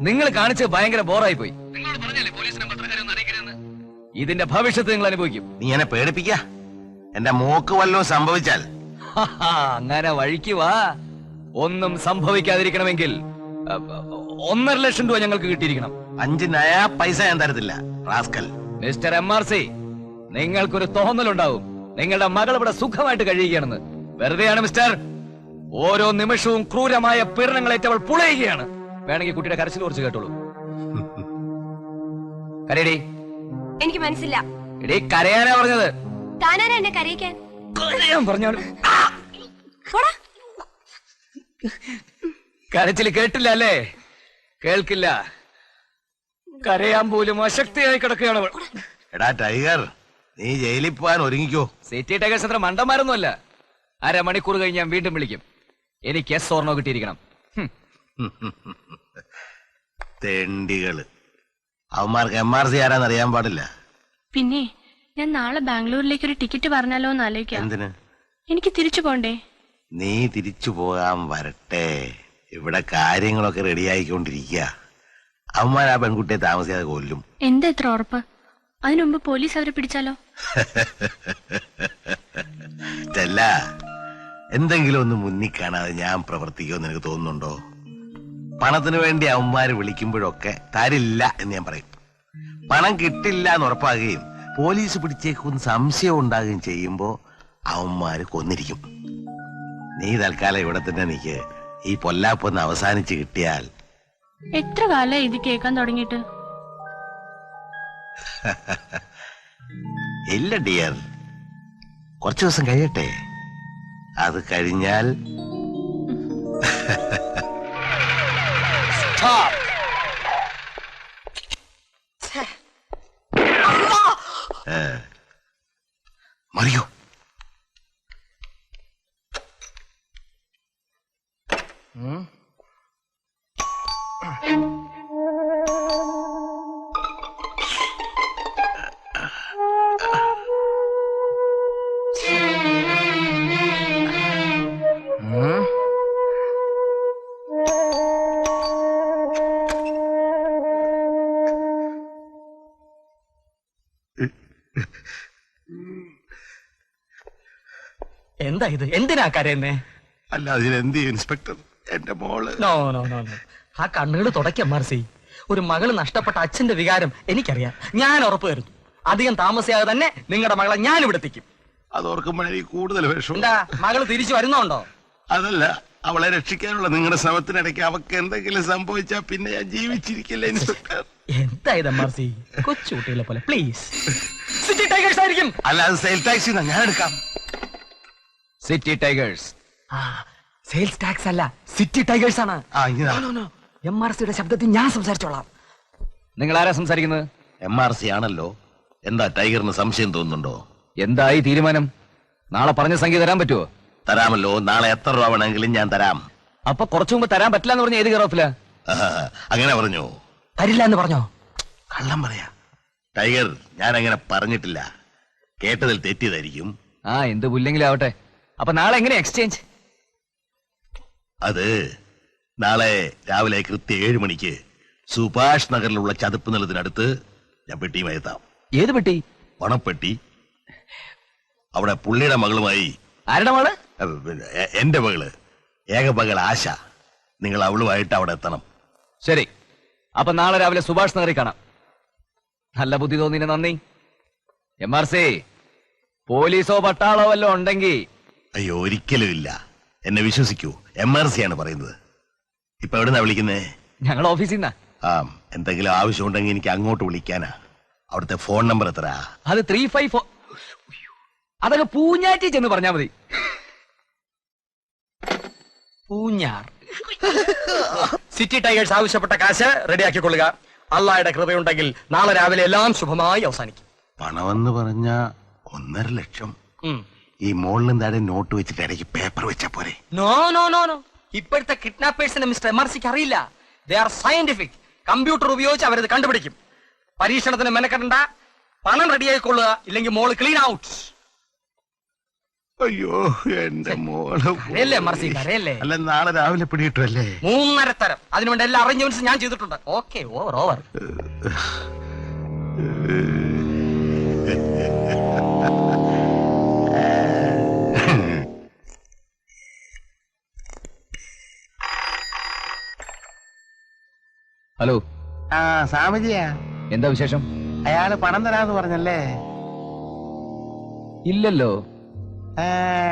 നിങ്ങൾ കാണിച്ച് ഭയങ്കര ബോറായി പോയി. ഇതിന്റെ ഭവിഷ്യത്ത് നിങ്ങൾ അനുഭവിക്കും. നീ എന്നെ പേടിപ്പിക്ക. എന്റെ മോക്ക് വല്ലതും സംഭവിച്ചാൽ അങ്ങനെ വഴിക്ക് വാ. ഒന്നും സംഭവിക്കാതിരിക്കണമെങ്കിൽ 1.5 ലക്ഷം രൂപ ഞങ്ങൾക്ക് കിട്ടിയിരിക്കണം. 5 നയാ പൈസ ഞാൻ തരത്തില്ല റാസ്കൽ. മിസ്റ്റർ MRC, നിങ്ങൾക്കൊരു തോന്നലുണ്ടാവും നിങ്ങളുടെ മകൾ ഇവിടെ സുഖമായിട്ട് കഴിയുകയാണെന്ന്. വെറുതെയാണ് മിസ്റ്റർ. ഓരോ നിമിഷവും ക്രൂരമായ പീഡനങ്ങളേറ്റവൾ പുളയുകയാണ്. വേണമെങ്കിൽ കുട്ടിയുടെ കരച്ചിൽ കുറിച്ച് കേട്ടോളൂ. കരയടി. എനിക്ക് മനസ്സില്ല. എടീ, കരയാനാ പറഞ്ഞത്. താനാരാ എന്നെ കരയിക്കാൻ? കരയാൻ പറഞ്ഞാലും കരച്ചിൽ കേട്ടില്ല അല്ലേ? കേൾക്കില്ല. കരയാൻ പോലും അശക്തിയായി കിടക്കുകയാണ്. എടാ ടൈഗർ, നീ ജയിലിൽ പോകാൻ ഒരുങ്ങിക്കോ. സിറ്റി ടൈഗേഴ്സ് അത്ര മണ്ടന്മാരൊന്നുമല്ല. 1/2 മണിക്കൂർ കഴിഞ്ഞ് ഞാൻ വീണ്ടും വിളിക്കും. എനിക്ക് എസ് ഓർണോ കിട്ടിയിരിക്കണം. തെണ്ടികള്. അവന്മാർക്ക് MRC ആരാന്ന് അറിയാൻ പാടില്ല. പിന്നെ ഞാൻ നാളെ ബാംഗ്ലൂരിലേക്ക് ഒരു ടിക്കറ്റ് പറഞ്ഞാലോ എന്ന് ആലോചിക്കാം. എന്തിന്? എനിക്ക് തിരിച്ചു പോണ്ടേ? നീ തിരിച്ചു പോകാൻ വരട്ടെ. ഇവിടെ കാര്യങ്ങളൊക്കെ റെഡിയായിക്കൊണ്ടിരിക്കുക. അവന്മാർ ആ പെൺകുട്ടിയെ താമസിയാതെ കൊല്ലും. എന്താ എത്ര ഉറപ്പ്? അതിനുമുമ്പ് പോലീസ് അവരെ പിടിച്ചാലോ? ചെല്ല, എന്തെങ്കിലും ഒന്ന് മുന്നിൽ കാണാതെ ഞാൻ പ്രവർത്തിക്കുമെന്ന് എനിക്ക് തോന്നുന്നുണ്ടോ? പണത്തിന് വേണ്ടി അവന്മാര് വിളിക്കുമ്പോഴൊക്കെ തരില്ല എന്ന് ഞാൻ പറയും. പണം കിട്ടില്ല എന്ന് ഉറപ്പാകുകയും പോലീസ് പിടിച്ചേക്കും സംശയം ഉണ്ടാകുകയും ചെയ്യുമ്പോ അവന്മാര് കൊന്നിരിക്കും. നീ തൽക്കാലം ഇവിടെ തന്നെ നിക്ക്. ഈ പൊല്ലാപ്പൊന്ന് അവസാനിച്ച് കിട്ടിയാൽ. എത്ര കാലം ഇത് കേൾക്കാൻ തുടങ്ങിയിട്ട്? ഇല്ല ഡിയർ, കുറച്ചു ദിവസം കഴിയട്ടെ. അത് കഴിഞ്ഞാൽ മറിയോ. എന്താ ഇത്? എന്തിനാ കരയുന്നേ? അല്ല, അതിനെന്ത് ഇൻസ്പെക്ടർ, എന്റെ മോള്. നോ നോ നോ നോ, ആ കണ്ണുകൾ തുടയ്ക്കാം MRC. ഒരു മകള് നഷ്ടപ്പെട്ട അച്ഛന്റെ വികാരം എനിക്കറിയാം. ഞാൻ ഉറപ്പ് തരുന്നു, അധികം താമസിയാതെ തന്നെ നിങ്ങളുടെ മകളെ ഞാൻ ഇവിടെ എത്തിക്കും. അത് ഓർക്കുമ്പോഴേക്ക് കൂടുതൽ വിഷമം. എന്താ, മകള് തിരിച്ചു വരുന്നുണ്ടോ? അതല്ല, അവളെ രക്ഷിക്കാനുള്ള നിങ്ങളുടെ ശ്രമത്തിനിടയ്ക്ക് അവക്ക് എന്തെങ്കിലും സംഭവിച്ചാ പിന്നെ ഞാൻ ജീവിച്ചിരിക്കില്ല ഇൻസ്പെക്ടർ. എന്താ ഇത് MRC? കൊച്ചുകുട്ടികളെ പോലെ പ്ലീസ്. സിറ്റി ടൈഗേഴ്സ് ആയിരിക്കും. അല്ല, അത് സെയിൽ ടാക്സി ഞാൻ എടുക്കാം. City tigers. സെയിൽസ് ടാക്സ് അല്ല, സിറ്റി ടൈഗേഴ്സ് ആണ്. MRCയുടെ ശബ്ദത്തിൽ ഞാൻ സംസാരിച്ചോളാം. നിങ്ങൾ ആരാ സംസാരിക്കുന്നത്? MRC ആണല്ലോ. എന്താ ടൈഗറിന് സംശയം തോന്നുന്നുണ്ടോ? എന്തായി തീരുമാനം? നാളെ പറഞ്ഞ സംഖ്യ തരാൻ പറ്റുമോ? തരാമല്ലോ. നാളെ എത്ര രൂപ വേണമെങ്കിലും ഞാൻ തരാം. അപ്പൊ കുറച്ചു മുമ്പ് തരാൻ പറ്റില്ല എന്ന് പറഞ്ഞ ഏത് കയറോഫില? അങ്ങനെ പറഞ്ഞു. തരില്ല എന്ന് പറഞ്ഞോ? കള്ളം പറയാ ടൈഗർ. ഞാൻ അങ്ങനെ പറഞ്ഞിട്ടില്ല. കേട്ടതിൽ തെറ്റിയതായിരിക്കും. എന്ത് പുല്ലെങ്കിലും ആവട്ടെ. അപ്പൊ നാളെ എങ്ങനെ എക്സ്ചേഞ്ച്? അത് നാളെ രാവിലെ കൃത്യം 7 മണിക്ക് സുഭാഷ് നഗറിലുള്ള ചതുപ്പ് നിലത്തിനടുത്ത് ഞാൻ പെട്ടിയുമായി എത്താം. ഏത് പെട്ടി? പണപ്പെട്ടി. അവിടെ പുള്ളിയുടെ മകളുമായി. ആരുടെ മകള്? എന്റെ മകള്, ഏക മകൾ ആശ. നിങ്ങൾ അവളുമായിട്ട് അവിടെ എത്തണം. ശരി, അപ്പൊ നാളെ രാവിലെ സുഭാഷ് നഗറിൽ കാണാം. നല്ല ബുദ്ധി തോന്നിന് നന്ദി. MRC, പോലീസോ പട്ടാളോ വല്ലോ ഉണ്ടെങ്കിൽ. അയ്യോ, ഒരിക്കലും ഇല്ല. എന്നെ വിശ്വസിക്കൂ, MRC ആണ് പറയുന്നത്. ഇപ്പൊ എവിടുന്നാ വിളിക്കുന്നേ? ഞങ്ങൾ ഓഫീസിൽ നിന്നാ. എന്തെങ്കിലും ആവശ്യമുണ്ടെങ്കിൽ എനിക്ക് അങ്ങോട്ട് വിളിക്കാനാ. അവിടുത്തെ ഫോൺ നമ്പർ എത്ര? അത് 354. അതൊക്കെ പൂഞ്ഞാറ്റി ചെന്ന് പറഞ്ഞാ മതി. പൂഞ്ഞാർ. സിറ്റി ടൈഗേഴ്സ് ആവശ്യപ്പെട്ട കാശ് റെഡിയാക്കിക്കൊള്ളുക. അള്ളായുടെ കൃപയുണ്ടെങ്കിൽ നാളെ രാവിലെ എല്ലാം ശുഭമായി അവസാനിക്കും. പണമെന്ന് പറഞ്ഞ 1.5 ലക്ഷം. ഈ മോളിലും താഴെ നോട്ട് വെച്ചിട്ട് ഇടയ്ക്ക് പേപ്പർ വെച്ചാ പോരെ? നോ നോ നോ നോ, ഇപ്പോഴത്തെ കിഡ്നാപ്പേഴ്സിനെ മിസ്റ്റർ MRCക്ക് അറിയില്ല. They are scientific. കമ്പ്യൂട്ടർ ഉപയോഗിച്ച് അവരത് കണ്ടുപിടിക്കും. പരീക്ഷണത്തിന് മെനക്കെടണ്ട. പണം റെഡിയായിക്കൊള്ളുക, ഇല്ലെങ്കിൽ മോള് ക്ലീൻ ഔട്ട്. അയ്യോ എന്റെ മോള് കരയല്ലേ മർസി, കരയല്ലേ. അല്ല നാളെ രാവിലെ പിടികിട്ടുമല്ലേ? 3.5 തരം. അതിനുവേണ്ട എല്ലാ അറേഞ്ച്മെന്റ്സും ഞാൻ ചെയ്തിട്ടുണ്ട്. Okay, over. ഹലോ, ആ സ്വാമിജിയാ. എന്താ വിശേഷം? അയാള് പണം തരാന്ന് പറഞ്ഞല്ലേ? ഇല്ലല്ലോ.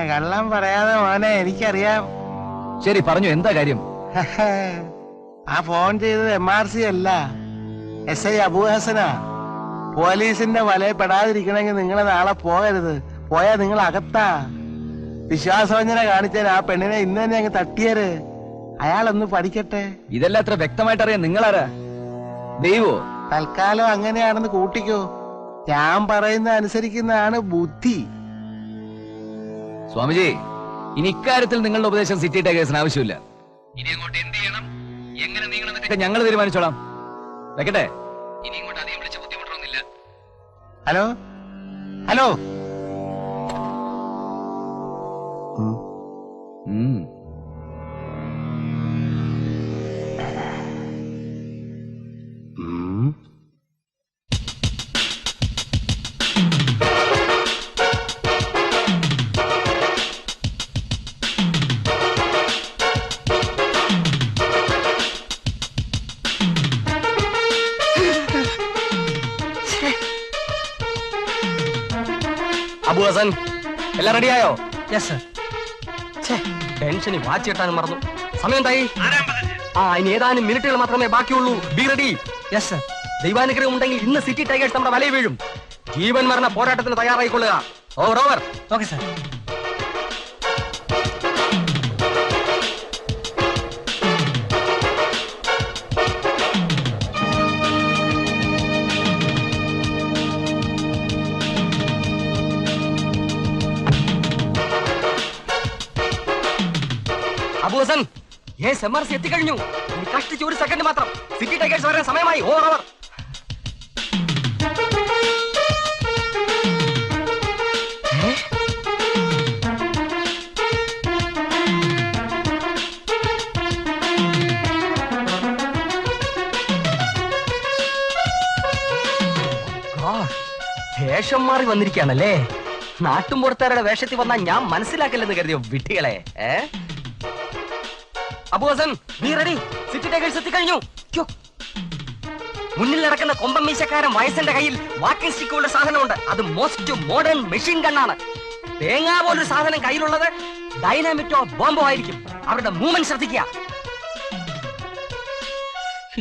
കള്ളം പറയാതെ മോനെ, എനിക്കറിയാം. ശരി, പറഞ്ഞു, എന്താ കാര്യം? ആ ഫോൺ ചെയ്തത് MRC അല്ല, SI അബൂഹസനാ. പോലീസിന്റെ വലയിൽ പെടാതിരിക്കണമെങ്കിൽ നിങ്ങൾ നാളെ പോകരുത്. പോയാ നിങ്ങൾ അകത്താ. വിശ്വാസവഞ്ചന കാണിച്ചാൽ ആ പെണ്ണിനെ ഇന്ന് തന്നെ അങ്ങ് തട്ടിയര്. അയാളൊന്ന് പഠിക്കട്ടെ. ഇതെല്ലാം അത്ര വ്യക്തമായിട്ട് അറിയാം. നിങ്ങളാരാ? ദൈവോ? തൽക്കാലം അങ്ങനെയാണെന്ന് കൂട്ടിക്കോ. ഞാൻ പറയുന്ന അനുസരിക്കുന്നതാണ് ബുദ്ധി. സ്വാമിജി, ഇനി ഇക്കാര്യത്തിൽ നിങ്ങളുടെ ഉപദേശം സിറ്റി ടൈഗേഴ്സിന് ആവശ്യമില്ല. ഇനി അങ്ങോട്ട് എന്ത് ചെയ്യണം, എങ്ങനെ നീങ്ങണമെന്നൊക്കെ ഞങ്ങൾ തീരുമാനിച്ചോളാം. വെക്കട്ടെ? ഇനി ഇങ്ങോട്ട് അധികം വിളിച്ച ബുദ്ധിമുട്ടൊന്നുമില്ല. Hello hello. അബു ഹസൻ, എല്ലാം റെഡിയായോ? Yes sir. ടെൻഷന് വാച്ച് കെട്ടാനും മറന്നു. സമയം എന്തായി? ഇനി ഏതാനും മിനിറ്റുകൾ മാത്രമേ ബാക്കിയുള്ളൂ. Be ready. Yes sir. ദൈവാനുഗ്രഹം ഉണ്ടെങ്കിൽ ഇന്ന് സിറ്റി ടൈഗേഴ്സ് നമ്മുടെ വലയിൽ വീഴും. ജീവൻ മരണ പോരാട്ടത്തിന് തയ്യാറായിക്കൊള്ളുക. Over. Okay sir. Abu Hasan, MRC എത്തിക്കഴിഞ്ഞു. ഇനി കഷ്ടിച്ച് 1 സെക്കൻഡ് മാത്രം. സിറ്റി ടൈഗേഴ്സ് വരാൻ സമയമായി. ഓവർ. വേഷം മാറി വന്നിരിക്കുകയാണല്ലേ. നാട്ടുമ്പുറത്തുകാരുടെ വേഷത്തിൽ വന്നാൽ ഞാൻ മനസ്സിലാക്കില്ലെന്ന് കരുതിയോ വിട്ടികളെ? അബു ഹസൻ, നീ റെഡി? സിറ്റി ടൈഗേഴ്സ് എത്തിക്കഴിഞ്ഞു. മുന്നിൽ നടക്കുന്ന കൊമ്പൻ മീശക്കാരൻ വയസ്സിന്റെ കയ്യിൽ വാക്കിംഗ് സ്റ്റിക്കുള്ള സാധനമുണ്ട്. അത് മോസ്റ്റ് മോഡേൺ മെഷീൻ ഗണ്ണാണ്. തേങ്ങാ പോലൊരു സാധനം കയ്യിലുള്ളത് ഡൈനാമിറ്റോ ബോംബോ ആയിരിക്കും. അവരുടെ മൂവ്മെന്റ് ശ്രദ്ധിക്കുക.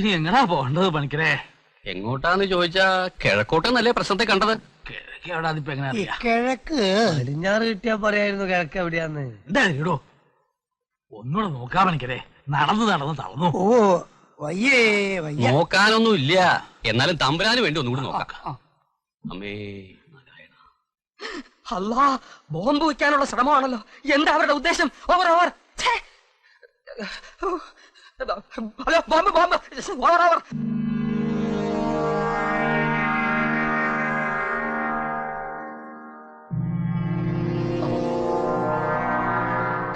ഇനി എങ്ങനാ പോകേണ്ടത് പണിക്കരെ? എങ്ങോട്ടാന്ന് ചോദിച്ചാ കിഴക്കോട്ടെന്നല്ലേ പ്രശ്നത്തെ കണ്ടത്. കിഴക്ക് എവിടെ? അതിപ്പോ എങ്ങനെ അറിയാം? കിഴക്ക് അലിഞ്ഞാറ് കിട്ടിയാ പറയായിരുന്നു. കിഴക്ക് എവിടെയാന്ന് എന്താ ഇടോ? ഒന്നുകൂടെ നോക്കാ പണിക്കരെ. നടന്ന് തളർന്നു. ഓ വയ്യേ വയ്യ. നോക്കാനൊന്നും ഇല്ല, എന്നാലും തമ്പുരാന് വേണ്ടി ഒന്നുകൂടി നോക്കാം. അമ്മേ അല്ലാ, ബോംബ് വെക്കാനുള്ള ശ്രമമാണല്ലോ. എന്താ അവരുടെ ഉദ്ദേശം? ഓവർ. Hello, bomb. ഓവർ.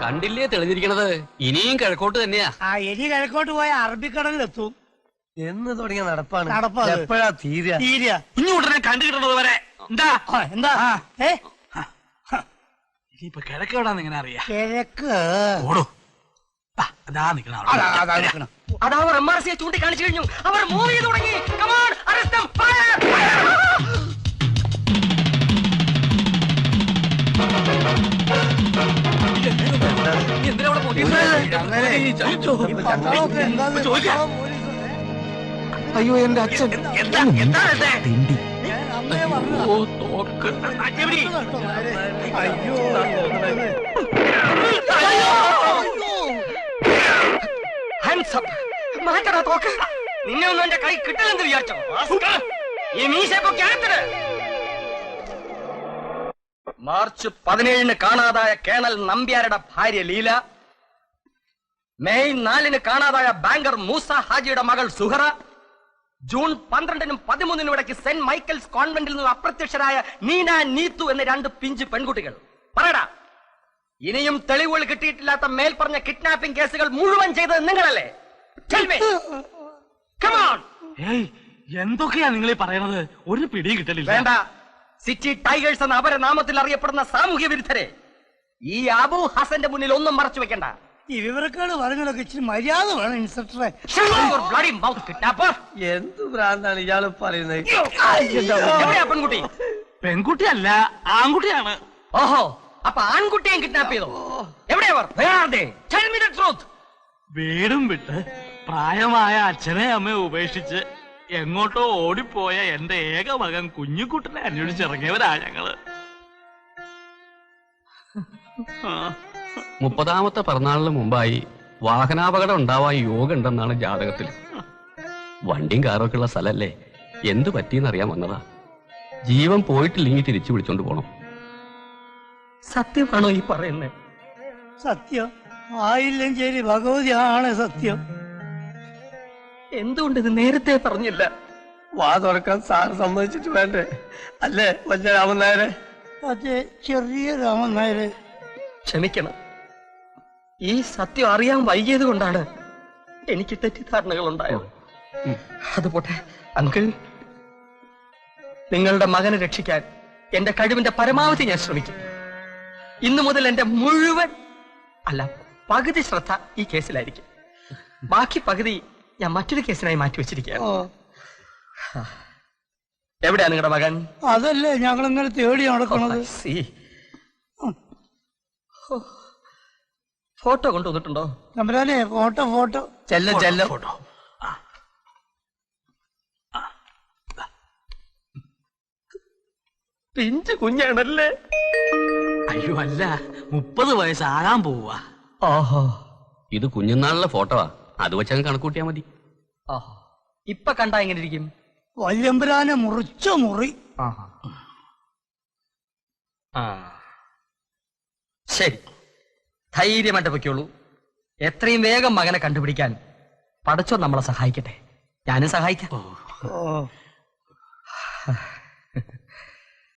കണ്ടില്ലേ തെളിഞ്ഞിരിക്കണത്? ഇനിയും കിഴക്കോട്ട് തന്നെയാ. ഇനി കിഴക്കോട്ട് പോയ അറബിക്കടലിലെത്തും. എന്ന് തുടങ്ങിയ നടപ്പാണ്. എപ്പോഴാ തീരുക? ഇനി ഉടനെ കണ്ടുകിട്ടുന്നത് വരെ എന്താ ഇനിയിപ്പൊ കിഴക്ക് എവിടാന്ന് എങ്ങനെ അറിയാം? കിഴക്ക് ഓടോ, അതാ നിക്കണ. അതവർ MRC ചൂണ്ടിക്കാണിച്ചു കഴിഞ്ഞു. അവർ മൂവ് ചെയ്ത് തുടങ്ങി. Come on, arrest them, fire! അയ്യോ, എന്റെ അച്ഛൻ. മാറ്റടാ തോക്ക്. നിന്നെ ഒന്നും എന്റെ കൈ കിട്ടില്ലെന്ന് വിചാരിച്ചോ? ഈ മീശപ്പോ ക്യാരക്ടർ. മാർച്ച് 17 കാണാതായ കേണൽ നമ്പ്യാരുടെ ഭാര്യ ലീല, മെയ് 4 കാണാതായ ബാങ്കർ മൂസ ഹാജിയുടെ മകൾ സുഹറ, ജൂൺ 12 13 ഇടയ്ക്ക് സെന്റ് മൈക്കൽസ് കോൺവെന്റിൽ നിന്ന് അപ്രത്യക്ഷരായ നീന നീത്തു എന്ന 2 പിഞ്ച് പെൺകുട്ടികൾ. പറയടാ, ഇനിയും തെളിവുകൾ കിട്ടിയിട്ടില്ലാത്ത മേൽപ്പറഞ്ഞ കിഡ്നാപ്പിംഗ് കേസുകൾ മുഴുവൻ ചെയ്തത് നിങ്ങളല്ലേ? Tell me. Come on. ഏയ് എന്തൊക്കെയാ നിങ്ങൾ ഈ പറയണത്? ഒരു പിടിയും കിട്ടലില്ല. വേണ്ട. സിറ്റി ടൈഗേഴ്സ് എന്ന അപരനാമത്തിൽ അറിയപ്പെടുന്ന സാമൂഹ്യ വിരുദ്ധരെ ഈ അബു ഹസന്റെ മുന്നിൽ ഒന്നും മറച്ചു വെക്കണ്ട. ഈ വിവരക്കാട് പറഞ്ഞതൊക്കെ ഇച്ചിരി മര്യാദ വേണം ഇൻസ്പെക്ടറെ. എന്ത് ഭ്രാന്താണ് ഇയാള് പറയുന്നത്? എവിടെയാ പെൺകുട്ടി? പെൺകുട്ടിയല്ല, ആൺകുട്ടിയാണ്. ഓഹോ, അപ്പൊ ആൺകുട്ടിയെ കിഡ്നാപ്പ് ചെയ്തോ? എവിടെയവർ? വീടും വിട്ട് പ്രായമായ അച്ഛനെ അമ്മയെ ഉപേക്ഷിച്ച് എങ്ങോട്ടോ ഓടിപ്പോയ എന്റെ ഏക മകൻ കുഞ്ഞുകുട്ടനെ അന്വേഷിച്ചിറങ്ങിയവരാ ഞങ്ങള്. 30ാമത്തെ പിറന്നാളിന് മുമ്പായി വാഹനാപകടം ഉണ്ടാവാൻ യോഗ ഉണ്ടെന്നാണ് ജാതകത്തിൽ. വണ്ടിയും കാറൊക്കെ ഉള്ള സ്ഥലല്ലേ, എന്തു പറ്റിയെന്നറിയാൻ വന്നതാ. ജീവൻ പോയിട്ടില്ലെങ്കിൽ തിരിച്ചു വിളിച്ചോണ്ട് പോണം. സത്യമാണോ ഈ പറയുന്നത്? സത്യം ആയില്ലഞ്ചേരി ഭഗവതി ആണ് സത്യം. എന്തുകൊണ്ട് ഇത് നേരത്തെ പറഞ്ഞില്ല? വാ തുറക്കാൻ സാർ സമ്മതിച്ചിട്ട് വേണ്ടേ? അല്ലേ വലിയ രാമനായരെ? അതെ, ചെറിയ രാമൻ നായര്. ക്ഷമിക്കണം, ഈ സത്യം അറിയാൻ വൈകിയത് കൊണ്ടാണ് എനിക്ക് തെറ്റിദ്ധാരണകൾ ഉണ്ടായത്. അതുപോട്ടെ അങ്കിൾ, നിങ്ങളുടെ മകനെ രക്ഷിക്കാൻ എന്റെ കഴിവിന്റെ പരമാവധി ഞാൻ ശ്രമിക്കും. ഇന്നു മുതൽ എന്റെ മുഴുവൻ അല്ല പകുതി ശ്രദ്ധ ഈ കേസിലായിരിക്കും. ബാക്കി പകുതി ഞാൻ മറ്റൊരു കേസിനായി മാറ്റിവെച്ചിരിക്കുകയാണ്. എവിടെയാ നിങ്ങളുടെ മകൻ? അതല്ലേ ഞങ്ങൾ ഇങ്ങനെ തേടി നടക്കണത്. ഫോട്ടോ കൊണ്ടുവന്നിട്ടുണ്ടോ? തമ്പുരാനെ ഫോട്ടോ ചെല്ലോ. ഫോട്ടോ. പിഞ്ചു കുഞ്ഞാണല്ലേ? അയ്യോ അല്ല, 30 വയസ്സാകാൻ പോവാ. ഓഹോ, ഇത് കുഞ്ഞുനാളിലെ ഫോട്ടോവാ, അത് വെച്ചങ്ങ് കണക്കൂട്ടിയാ മതി. ഓഹോ, ഇപ്പൊ കണ്ടാ എങ്ങനെ ഇരിക്കും? വല്യമ്പുരാനെ മുറിച്ച മുറി. ശരി, ധൈര്യമായിട്ട് പൊയ്ക്കോളൂ. എത്രയും വേഗം മകനെ കണ്ടുപിടിക്കാൻ പടച്ചോ നമ്മളെ സഹായിക്കട്ടെ. ഞാനും സഹായിക്കാം. ഓ